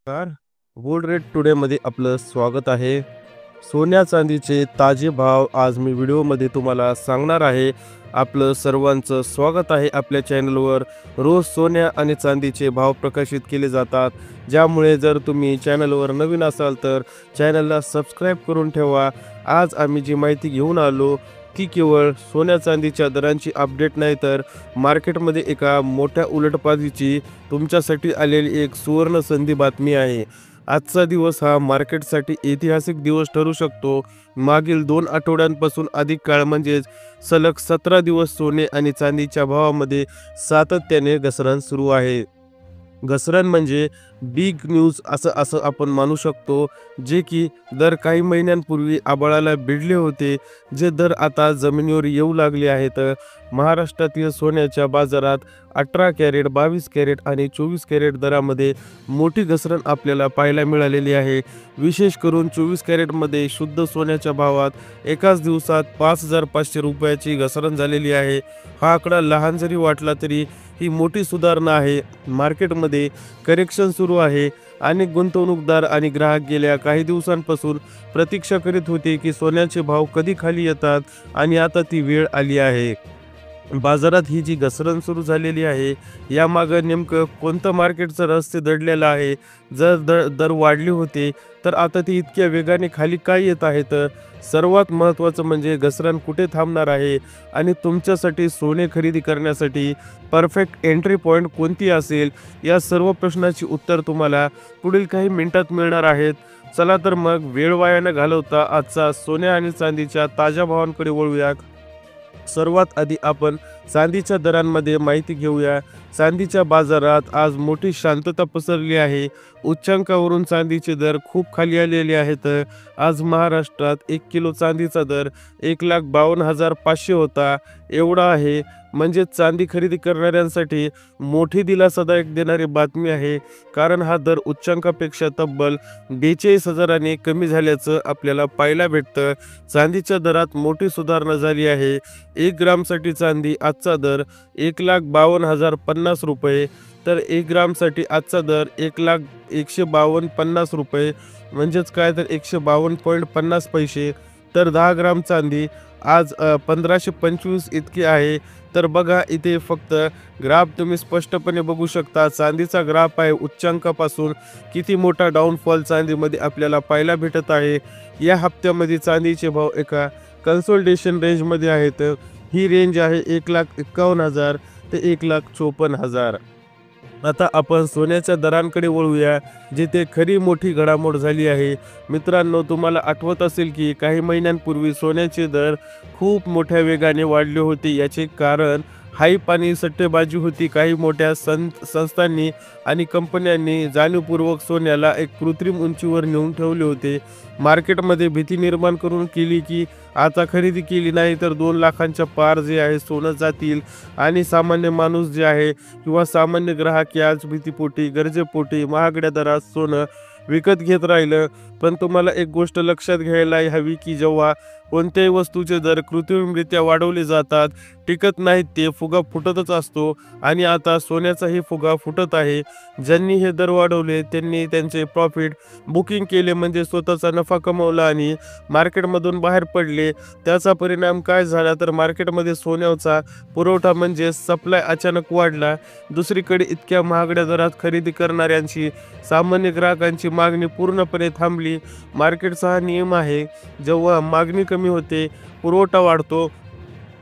नमस्कार. Gold rate टुडेमध्ये आपलं स्वागत आहे. सोन्या चांदीचे ताजे भाव आज मी व्हिडिओमध्ये तुम्हाला सांगणार आहे. आपलं सर्वांचं स्वागत आहे. आपल्या चॅनलवर रोज सोन्या आणि चांदीचे भाव प्रकाशित केले जातात, ज्यामुळे जर तुम्ही चॅनलवर नवीन असाल तर चॅनलला सबस्क्राईब करून ठेवा. आज आम्ही जी माहिती घेऊन आलो ती केवळ सोन्या चांदीच्या दरांची अपडेट नाही, तर मार्केटमध्ये एका मोठ्या उलटबाजीची तुमच्यासाठी आलेली एक सुवर्ण संधी बातमी आहे. आजचा दिवस हा मार्केटसाठी ऐतिहासिक दिवस ठरू शकतो. मागील 2 आठवड्यांपासून अधिक काळ म्हणजेच सलग 17 दिवस सोने आणि चांदीच्या भावामध्ये सातत्याने घसरण सुरू आहे. घसरण म्हणजे बिग न्यूज असं असं आपण मानू शकतो, जे की दर काही महिन्यांपूर्वी आभाळाला भिडले होते, जे दर आता जमिनीवर येऊ लागले आहेत. महाराष्ट्रातील सोन्याच्या बाजारात 18 कॅरेट, 22 कॅरेट आणि 24 कॅरेट दरामध्ये मोठी घसरण आपल्याला पाहायला मिळालेली आहे. विशेष करून 24 कॅरेटमध्ये शुद्ध सोन्याच्या भावात एकाच दिवसात 5,500 रुपयाची घसरण झालेली आहे. हा आकडा लहान जरी वाटला तरी ही मोठी सुधारणा आहे. मार्केटमध्ये करेक्शन सुरू आहे. अनेक गुंतवणूकदार आणि ग्राहक गेल्या काही दिवसांपासून प्रतीक्षा करीत होते की सोन्याचे भाव कधी खाली येतात, आणि आता ती वेळ आली आहे. बाजारात ही जी घसरण सुरू झालेली आहे, यामागं नेमकं कोणतं मार्केटचं रहस्य दडलेलं आहे? जर दर वाढले होते तर आता ते इतक्या वेगाने खाली काय येत आहेत? सर्वात महत्त्वाचं म्हणजे घसरण कुठे थांबणार आहे, आणि तुमच्यासाठी सोने खरेदी करण्यासाठी परफेक्ट एंट्री पॉईंट कोणती असेल? या सर्व प्रश्नाची उत्तर तुम्हाला पुढील काही मिनिटात मिळणार आहेत. चला तर मग वेळ वाया न घालवता आजचा सोन्या आणि चांदीच्या ताज्या भावांकडे वळूया. सर्वात आधी आपण चांदीच्या दरांमध्ये माहिती घेऊया. चांदीच्या बाजारात आज मोठी शांतता पसरली आहे. उच्चांकावरून चांदीचे दर खूप खाली आलेले आहेत. आज महाराष्ट्रात 1 किलो चांदीचा दर 1,52,500 होता. एवढा आहे म्हणजे चांदी खरेदी करणाऱ्यांसाठी मोठी दिलासादायक देणारी बातमी आहे, कारण हा दर उच्चांकापेक्षा तब्बल 42,000ने कमी झाल्याचं आपल्याला पाहायला भेटतं. चांदीच्या दरात मोठी सुधारणा झाली आहे. 1 ग्रामसाठी चांदी आजचा दर 1,52,050 रुपये, तर 1 ग्रामसाठी आजचा दर 1,01,5250 रुपये, म्हणजेच काय तर 152.50 पैसे. तर 10 ग्राम चांदी आज 1,525 इतकी आहे. तर बघा, इथे फक्त ग्राफ तुम्ही स्पष्टपणे बघू शकता. चांदीचा ग्राफ आहे. उच्चांकापासून किती मोठा डाऊनफॉल चांदीमध्ये आपल्याला पाहायला भेटत आहे. या हप्त्यामध्ये चांदीचे भाव एका कन्सोलिडेशन रेंजमध्ये आहेत. ही रेंज आहे 1,51,000 ते 1,54,000. आता आपण सोन्याच्या दरांकडे वळूया, जिथे खरी मोठी घडामोड झाली आहे. मित्रांनो, तुम्हाला आठवत असेल की काही महिन्यांपूर्वी सोन्याचे दर खूप मोठ्या वेगाने वाढले होते. याचे कारण हाईप आणि सट्टेबाजी होती. काही मोठ्या संस्थांनी आणि कंपन्यांनी जाणीवपूर्वक सोन्याला एक कृत्रिम उंचीवर नेऊन ठेवले होते. मार्केटमध्ये भीती निर्माण करून केली की आता खरेदी केली नाही तर 2 लाखांच्या पार जे आहे सोनं जातील, आणि सामान्य माणूस जे आहे किंवा सामान्य ग्राहक याच भीतीपोटी, गरजेपोटी महागड्या दरात सोनं विकत घेत राहिलं. पण तुम्हाला एक गोष्ट लक्षात घ्यायला हवी की जेव्हा कोणत्याही वस्तूचे दर कृत्रिमरित्या वाढवले जातात, टिकत नाहीत, ते फुगा फुटतच असतो. आणि आता सोन्याचाही फुगा फुटत आहे. ज्यांनी हे दर वाढवले त्यांनी त्यांचे प्रॉफिट बुकिंग केले, म्हणजे स्वतःचा नफा कमवला आणि मार्केटमधून बाहेर पडले. त्याचा परिणाम काय झाला तर मार्केटमध्ये सोन्याचा पुरवठा म्हणजे सप्लाय अचानक वाढला. दुसरीकडे इतक्या महागड्या दरात खरेदी करणाऱ्यांची, सामान्य ग्राहकांची मागणी पूर्णपणे थांबली. मार्केटचा हा नियम आहे, जेव्हा मागणी कमी होते, पुरवठा वाढतो,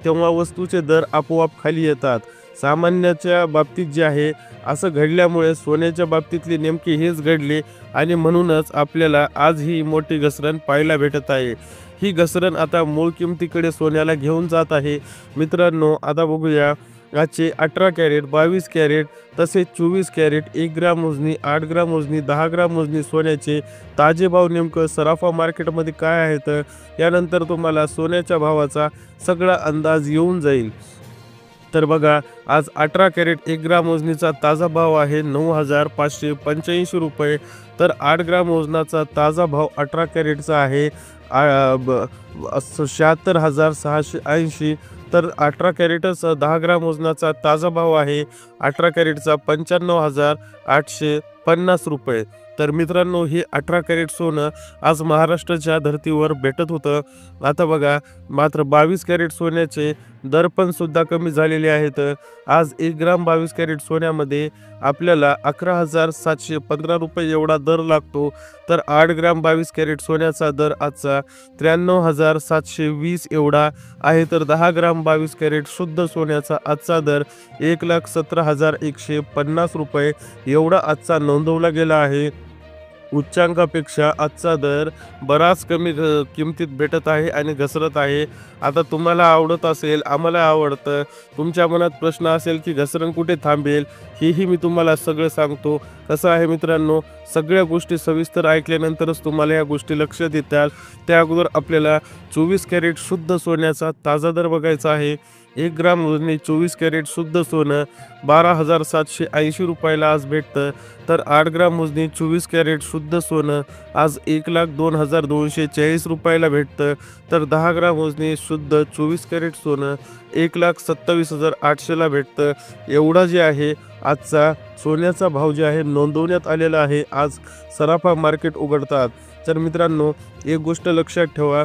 तेव्हा वस्तूचे दर आपोआप खाली येतात. सामान्याच्या बाबतीत जे आहे असं घडल्यामुळे सोन्याच्या बाबतीतले नेमके हेच घडले, आणि म्हणूनच आपल्याला आज ही मोठी घसरण पाहायला भेटत आहे. ही घसरण आता मूळ किमतीकडे सोन्याला घेऊन जात आहे. मित्रांनो, आता बघूया आजचे 18 कॅरेट, 22 कॅरेट तसेच 24 कॅरेट, 1 ग्राम मोजणी, 8 ग्राम मोजणी, 10 ग्राम मोजणी सोन्याचे ताजे भाव नेमकं सराफा मार्केटमध्ये काय आहेत. यानंतर तुम्हाला सोन्याच्या भावाचा सगळा अंदाज येऊन जाईल. तर बघा, आज 18 कॅरेट 1 ग्राम मोजणीचा ताजा भाव आहे 9,585 रुपये. तर 8 ग्राम मोजनाचा ताजा भाव 18 कॅरेटचा आहे 76,680. तर 18 कॅरेटच 10 ग्राम वजनाचा ताजा भाव आहे 18 कॅरेटचा 95,850 रुपये. तर मित्रांनो, हे 18 कॅरेट सोनं आज महाराष्ट्राच्या धर्तीवर भेटत होतं. आता बघा, मात्र 22 कॅरेट सोन्याचे दर पण सुद्धा कमी झालेले आहेत. आज 1 ग्राम 22 कॅरेट सोन्यामध्ये आपल्याला 11,715 रुपये एवढा दर लागतो. तर 8 ग्राम 22 कॅरेट सोन्याचा दर आजचा 93,720 एवढा आहे. तर 10 ग्राम 22 कॅरेट शुद्ध सोन्याचा आजचा दर 1,17,150 रुपये एवढा आजचा नोंदवला गेला आहे. उच्चांकापेक्षा आजचा दर बराच कमी किमतीत भेटत आहे आणि घसरत आहे. आता तुम्हाला आवडत असेल, आम्हाला आवडतं. तुमच्या मनात प्रश्न असेल की घसरण कुठे थांबेल, हेही मी तुम्हाला सगळं सांगतो. कसं आहे मित्रांनो, सगळ्या गोष्टी सविस्तर ऐकल्यानंतरच तुम्हाला या गोष्टी लक्षात येतात. त्या अगोदर आपल्याला 24 कॅरेट शुद्ध सोन्याचा ताजा दर बघायचा आहे. 1 ग्राम वजनी 24 कॅरेट शुद्ध सोनं 12,780 रुपयाला आज भेटतं. तर 8 ग्राम वजनी 24 कॅरेट शुद्ध सोनं आज 1,02,240 रुपयाला भेटतं. तर 10 ग्राम वजनी शुद्ध 24 कॅरेट सोनं 1,27,800ला भेटतं. एवढा जे आहे आजचा सोन्याचा भाव जे आहे नोंदवण्यात आलेला आहे. आज सराफा मार्केट उघडतात. तर मित्रांनो, एक गोष्ट लक्षात ठेवा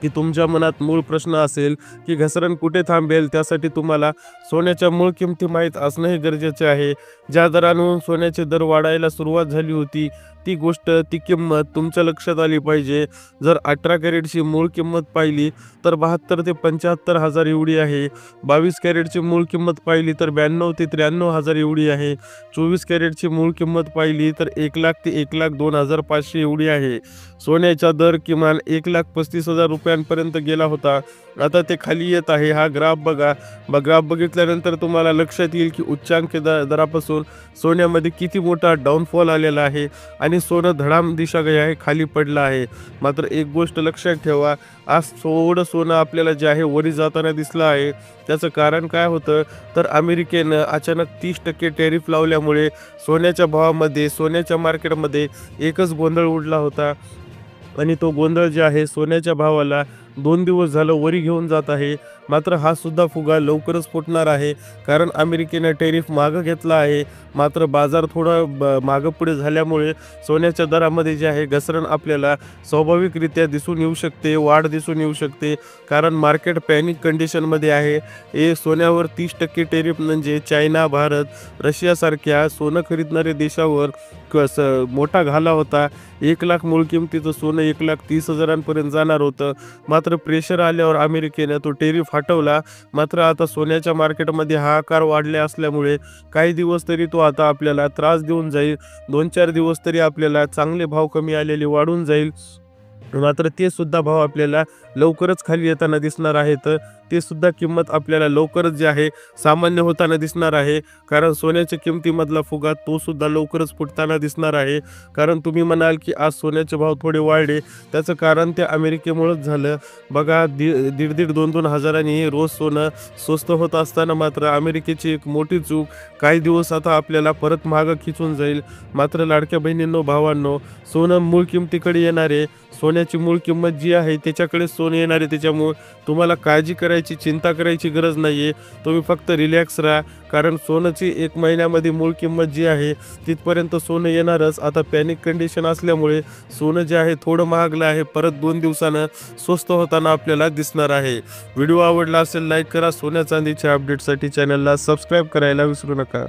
की तुमच्या मनात मूळ प्रश्न असेल की घसरण कुठे थांबेल, त्यासाठी तुम्हाला सोन्याच्या मूळ किमती माहीत असणंही गरजेचे आहे. ज्या दरानं सोन्याचे दर वाढायला सुरुवात झाली होती, ती गोष्ट, ती किंमत तुमच्या लक्षात आली पाहिजे. जर 18 कॅरेटची मूळ किंमत पाहिली तर 72 ते 75 हजार एवढी आहे. 22 कॅरेटची मूळ किंमत पाहिली तर 92 ते 93 हजार एवढी आहे. 24 कॅरेटची मूळ किंमत पाहिली तर 1 लाख ते 1,02,500 एवढी आहे. सोन्याचा दर किमान 1,35,000 रुपयांपर्यंत गेला होता. आता ते खाली येत आहे. हा ग्राफ बघा. ग्राफ बघितल्यानंतर तुम्हाला लक्षात येईल की उच्चांकी दरापासून सोन्यामध्ये किती मोठा डाऊनफॉल आलेला आहे आणि सोनं धडाम दिशा गई आहे, खाली पडलं आहे. मात्र एक गोष्ट लक्षात ठेवा, आज थोडं सोनं आपल्याला जे आहे वरी जाताना दिसलं आहे. त्याचं कारण काय होतं, तर अमेरिकेनं अचानक 30% टॅरिफ लावल्यामुळे सोन्याच्या भावामध्ये, सोन्याच्या मार्केटमध्ये एकच गोंधळ उडला होता आणि तो गोंधळ जे आहे सोन्याच्या भावाला 2 दिवस झालं वरी घेऊन जात आहे. मात्र हा सुद्धा फुगा लवकरच फुटणार आहे, कारण अमेरिकेने टॅरिफ मागं घेतला आहे. मात्र बाजार थोडा मागं पुढे झाल्यामुळे सोन्याच्या दरामध्ये जे आहे घसरण आपल्याला स्वाभाविकरित्या दिसून येऊ शकते, वाढ दिसून येऊ शकते. कारण मार्केट पॅनिक कंडिशनमध्ये आहे. हे सोन्यावर 30% टॅरिफ म्हणजे चायना, भारत, रशियासारख्या सोनं खरीदणाऱ्या देशावर मोठा घाला होता. 1 लाख मूळ किमतीचं सोनं 1,30,000पर्यंत जाणार होतं. मात्र प्रेशर आल्यावर अमेरिकेने तो टॅरिफ हटवला. मात्र आता सोन्याच्या मार्केटमध्ये हाहाकार वाढले असल्यामुळे काही दिवस तरी तो आता आपल्याला त्रास देऊन जाईल. 2-4 दिवस तरी आपल्याला चांगले भाव कमी आलेले वाढून जाईल. मात्र ते सुद्धा भाव आपल्याला लवकरच खाली येताना दिसणार आहेत. ते सुद्धा किंमत आपल्याला लवकरच जे आहे सामान्य होताना दिसणार आहे. कारण सोन्याच्या किमतीमधला फुगा तो सुद्धा लवकरच फुटताना दिसणार आहे. कारण तुम्ही म्हणाल की आज सोन्याचे भाव थोडे वाढले, त्याचं कारण ते अमेरिकेमुळेच झालं. बघा, 1,500-2,2 हजारांनी रोज सोनं स्वस्त होत असताना मात्र अमेरिकेची एक मोठी चूक काही दिवस आता आपल्याला परत मागं खिचून जाईल. मात्र लाडक्या बहिणींनो, भावांनो, सोनं मूळ किमतीकडे येणारे, सोन्याची मूळ किंमत जी आहे त्याच्याकडे सोनं येणार आहे. त्याच्यामुळे तुम्हाला काळजी करायची, चिंता करायची गरज नाही आहे. तुम्ही फक्त रिलॅक्स राहा. कारण सोन्याची 1 महिन्यामध्ये मूळ किंमत जी आहे तिथपर्यंत सोनं येणारच. आता पॅनिक कंडिशन असल्यामुळे सोनं जे आहे थोडं महागलं आहे, परत 2 दिवसानं स्वस्त होताना आपल्याला दिसणार आहे. व्हिडिओ आवडला असेल लाईक करा. सोन्या चांदीच्या अपडेटसाठी चॅनलला सबस्क्राईब करायला विसरू नका.